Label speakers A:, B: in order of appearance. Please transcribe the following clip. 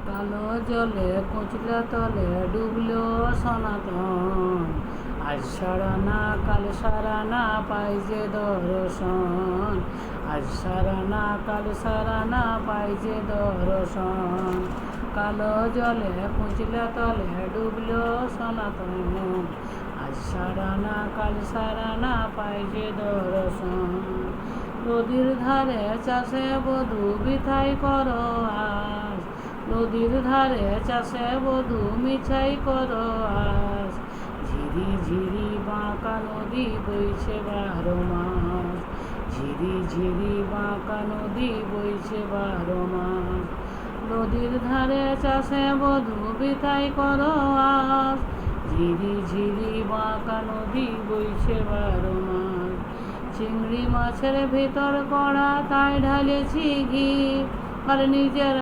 A: কালো জলে কুচলা তলে ডুবলো সনাতন। আজ সারা না কাল সারা না পাই যে দর্শন। আজ সারা না কাল সারা না পাই যে দর্শন। কালো জলে কুচলা তলে ডুবলো সনাতন। আজ সারা না কাল সারা না পাই যে দর্শন। নদীর ধারে চাষে বধূ বিথাই করো আজ। নদীর ধারে চাষে বধূ মিছাই করো আজ। ঝিরি ঝিরি বাঁকা নদী বইছে 12 মাস। ঝিরি ঝিরি বাঁকা নদী বইছে 12 মাস। নদীর ধারে চাষে বধূ বিথাই করো আজ। ঝিরি ঝিরি বাঁকা নদী বইছে 12 মাস। চিংড়ি মাছের ভেতর কড়া তাই ঢালেছি ঘি। আর নিজের